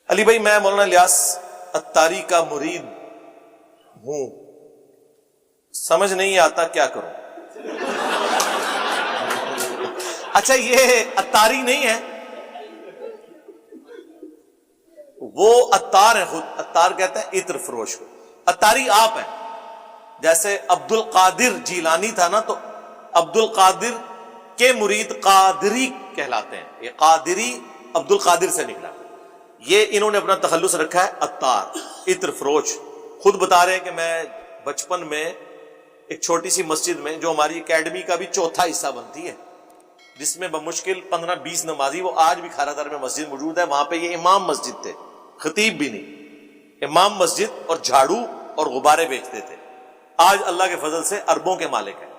علی بھائی میں مولانا الیاس اتاری کا مرید ہوں، سمجھ نہیں آتا کیا کروں۔ اچھا یہ اتاری نہیں ہے، وہ اتار ہے، خود اتار کہتے ہیں عطر فروش کو، اتاری آپ ہیں۔ جیسے عبد القادر جیلانی تھا نا، تو عبد القادر کے مرید قادری کہلاتے ہیں، یہ قادری عبد القادر سے نکلا، یہ انہوں نے اپنا تخلص رکھا ہے اتار، عطر فروش۔ خود بتا رہے ہیں کہ میں بچپن میں ایک چھوٹی سی مسجد میں، جو ہماری اکیڈمی کا بھی چوتھا حصہ بنتی ہے، جس میں بمشکل 15-20 نمازی، وہ آج بھی کھارا در میں مسجد موجود ہے، وہاں پہ یہ امام مسجد تھے، خطیب بھی نہیں، امام مسجد، اور جھاڑو اور غبارے بیچتے تھے۔ آج اللہ کے فضل سے اربوں کے مالک ہیں،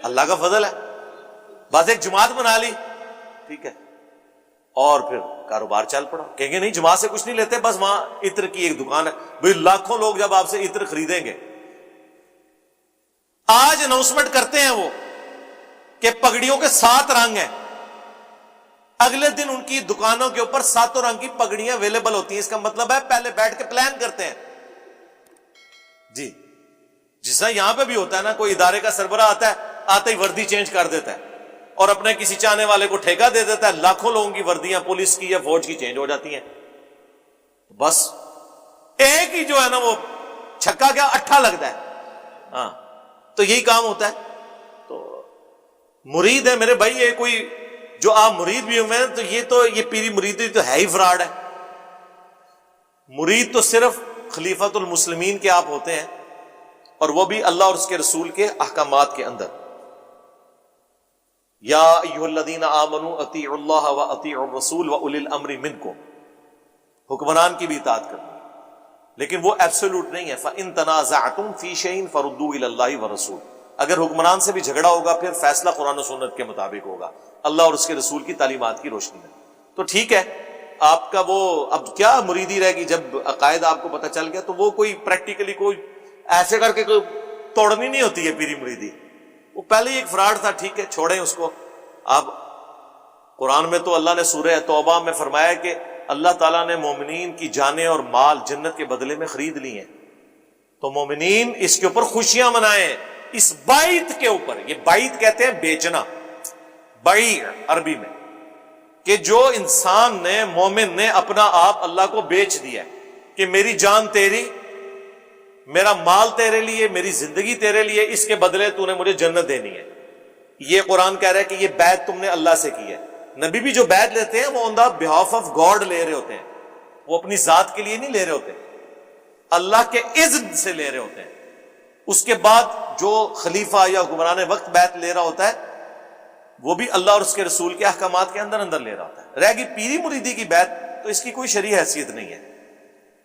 اللہ کا فضل ہے، بس ایک جماعت بنا لی، ٹھیک ہے، اور پھر کاروبار چل پڑا۔ کہیں گے نہیں جماعت سے کچھ نہیں لیتے، بس وہاں عطر کی ایک دکان ہے، بھئی لاکھوں لوگ جب آپ سے عطر خریدیں گے۔ آج اناؤنسمنٹ کرتے ہیں وہ کہ پگڑیوں کے 7 رنگ ہیں، اگلے دن ان کی دکانوں کے اوپر 7 رنگ کی پگڑیاں اویلیبل ہوتی ہیں۔ اس کا مطلب ہے پہلے بیٹھ کے پلان کرتے ہیں جی، جس طرح یہاں پہ بھی ہوتا ہے نا، کوئی ادارے کا سربراہ آتا ہے، آتے ہی وردی چینج کر دیتا ہے اور اپنے کسی چاہنے والے کو ٹھیکہ دے دیتا ہے، لاکھوں لوگوں کی وردیاں پولیس کی یا فوج کی چینج ہو جاتی ہیں۔ بس ایک ہی جو ہے نا وہ چھکا کیا اٹھا لگتا ہے، ہاں، تو یہی کام ہوتا ہے۔ تو مرید ہے میرے بھائی، یہ کوئی جو آپ مرید بھی ہوئے ہیں، تو یہ پیری مریدی تو ہے ہی فراڈ ہے۔ مرید تو صرف خلیفۃ المسلمین کے آپ ہوتے ہیں، اور وہ بھی اللہ اور اس کے رسول کے احکامات کے اندر۔ یا ایھا الذین آمنوا اطیعوا اللہ واطیعوا الرسول واولی الامر منکم، حکمران کی بھی اطاعت کرنی ہے، لیکن وہ ایبسولوٹ نہیں ہے۔ فإن تنازعتم فی شیء فردوہ الی اللہ والرسول، اگر حکمران سے بھی جھگڑا ہوگا پھر فیصلہ قرآن و سنت کے مطابق ہوگا، اللہ اور اس کے رسول کی تعلیمات کی روشنی میں۔ تو ٹھیک ہے، آپ کا وہ اب کیا مریدی رہے گی، جب عقائد آپ کو پتہ چل گیا تو وہ کوئی پریکٹیکلی کوئی ایسے کر کے کوئی توڑنی نہیں ہوتی ہے پیری مریدی، وہ پہلے ہی ایک فراڈ تھا، ٹھیک ہے، چھوڑیں اس کو۔ اب قرآن میں تو اللہ نے سورہ توبہ میں فرمایا کہ اللہ تعالیٰ نے مومنین کی جانیں اور مال جنت کے بدلے میں خرید لی ہیں، تو مومنین اس کے اوپر خوشیاں منائیں، اس بائت کے اوپر۔ یہ بائت کہتے ہیں بیچنا، بیع عربی میں، کہ جو انسان نے، مومن نے اپنا آپ اللہ کو بیچ دیا کہ میری جان تیری، میرا مال تیرے لیے، میری زندگی تیرے لیے، اس کے بدلے تو نے مجھے جنت دینی ہے۔ یہ قرآن کہہ رہا ہے کہ یہ بیعت تم نے اللہ سے کی ہے۔ نبی بھی جو بیعت لیتے ہیں وہ آن دا بہاف آف گاڈ لے رہے ہوتے ہیں، وہ اپنی ذات کے لیے نہیں لے رہے ہوتے، اللہ کے اذن سے لے رہے ہوتے ہیں۔ اس کے بعد جو خلیفہ یا حکمران وقت بیعت لے رہا ہوتا ہے وہ بھی اللہ اور اس کے رسول کے احکامات کے اندر لے رہا ہوتا ہے۔ رہ گئی پیری مریدی کی بیعت، تو اس کی کوئی شرعی حیثیت نہیں ہے،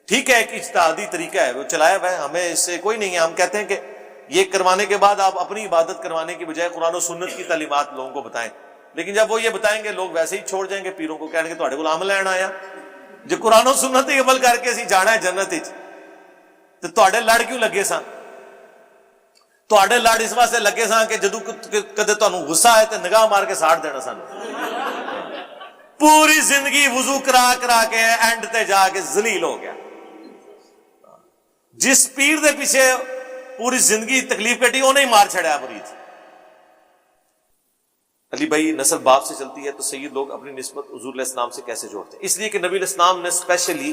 ٹھیک ہے، ایک اجتہادی طریقہ ہے، وہ چلایا ہوا ہے، ہمیں اس سے کوئی نہیں ہے۔ ہم کہتے ہیں کہ یہ کروانے کے بعد آپ اپنی عبادت کروانے کی بجائے قرآن و سنت کی تعلیمات لوگوں کو بتائیں، لیکن جب وہ یہ بتائیں گے لوگ ویسے ہی چھوڑ جائیں گے، پیروں کو کہیں گے تواڈے کول عمل لینا آیا، جو قرآن و سنت ہی عمل کر کے اسی جانا ہے جنت وچ، تے تواڈے لڑ کیوں لگے سان؟ تواڈے لڑ اس واسطے لگے سان کہ جدوں کدے تانوں غصہ آئے تے نگاہ مار کے ساڑ دینا سانوں۔ پوری زندگی وضو کرا کرا کے اینڈ تے جا کے ذلیل ہو گیا۔ جس پیر دے پیچھے پوری زندگی تکلیف کٹی انہیں ہی مار چھڑیا مرید۔ علی بھائی نسل باپ سے چلتی ہے، تو سید لوگ اپنی نسبت حضور علیہ السلام سے کیسے جوڑتے ہیں؟ اس لیے کہ نبی علیہ السلام نے اسپیشلی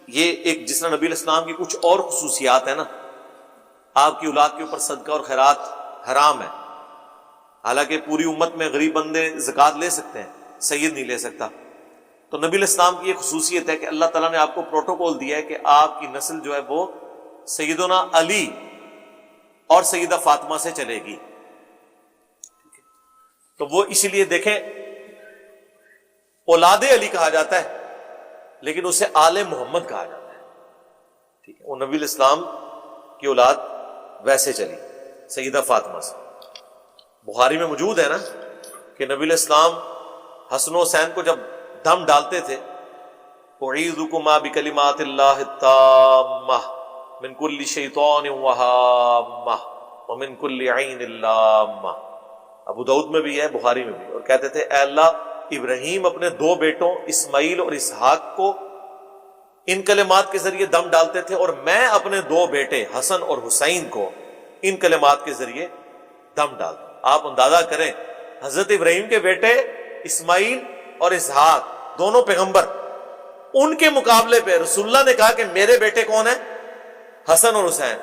یہ ایک، جس طرح نبی علیہ السلام کی کچھ اور خصوصیات ہیں نا، آپ کی اولاد کے اوپر صدقہ اور خیرات حرام ہے، حالانکہ پوری امت میں غریب بندے زکوٰۃ لے سکتے ہیں، سید نہیں لے سکتا۔ تو نبی علیہ السلام کی یہ خصوصیت ہے کہ اللہ تعالیٰ نے آپ کو پروٹوکول دیا ہے کہ آپ کی نسل جو ہے وہ سیدنا علی اور سیدہ فاطمہ سے چلے گی۔ تو وہ اسی لیے دیکھیں اولاد علی کہا جاتا ہے، لیکن اسے آل محمد کہا جاتا ہے، ٹھیک ہے، وہ نبی علیہ السلام کی اولاد ویسے چلی سیدہ فاطمہ سے۔ بخاری میں موجود ہے نا کہ نبی علیہ السلام حسن و حسین کو جب دم ڈالتے تھے، اعیذکما بکلمات اللہ التامہ من کل شیطان وہامہ ومن کل عین لامہ، ابو داؤد میں بھی ہے، بخاری میں بھی، اور کہتے تھے اے اللہ ابراہیم اپنے دو بیٹوں اسماعیل اور اسحاق کو ان کلمات کے ذریعے دم ڈالتے تھے، اور میں اپنے دو بیٹے حسن اور حسین کو ان کلمات کے ذریعے دم ڈالتا ہوں۔ آپ اندازہ کریں، حضرت ابراہیم کے بیٹے اسماعیل اور اسحاق دونوں پیغمبر، ان کے مقابلے پہ رسول اللہ نے کہا کہ میرے بیٹے کون ہیں؟ حسن اور حسین۔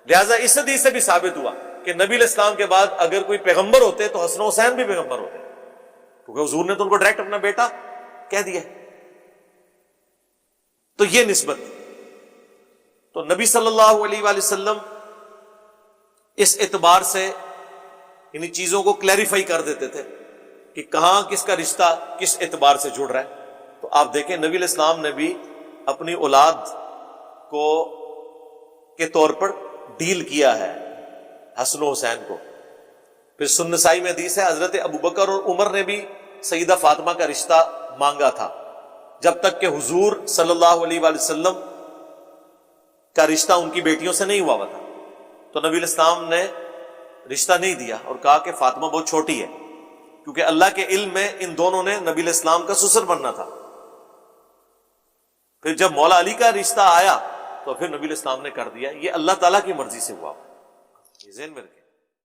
لہٰذا اس حدیث سے بھی ثابت ہوا کہ نبی علیہ السلام کے بعد اگر کوئی پیغمبر ہوتے تو حسن و حسین بھی پیغمبر ہوتے، کیونکہ حضور نے تو ان کو ڈائریکٹ اپنا بیٹا کہہ دیا۔ تو یہ نسبت، تو نبی صلی اللہ علیہ وآلہ وسلم اس اعتبار سے انہی چیزوں کو کلیریفائی کر دیتے تھے کہ کہاں کس کا رشتہ کس اعتبار سے جڑ رہا ہے۔ تو آپ دیکھیں نبی علیہ السلام نے بھی اپنی اولاد کو کے طور پر ڈیل کیا ہے حسن و حسین کو۔ پھر سنن نسائی میں حدیث ہے حضرت ابوبکر اور عمر نے بھی سیدہ فاطمہ کا رشتہ مانگا تھا، جب تک کہ حضور صلی اللہ علیہ وآلہ وسلم کا رشتہ ان کی بیٹیوں سے نہیں ہوا تھا، تو نبی علیہ السلام نے رشتہ نہیں دیا اور کہا کہ فاطمہ بہت چھوٹی ہے، کیونکہ اللہ کے علم میں ان دونوں نے نبی علیہ السلام کا سسر بننا تھا۔ پھر جب مولا علی کا رشتہ آیا تو پھر نبی علیہ السلام نے کر دیا۔ یہ اللہ تعالیٰ کی مرضی سے ہوا، یہ ذہن میں رکھیں۔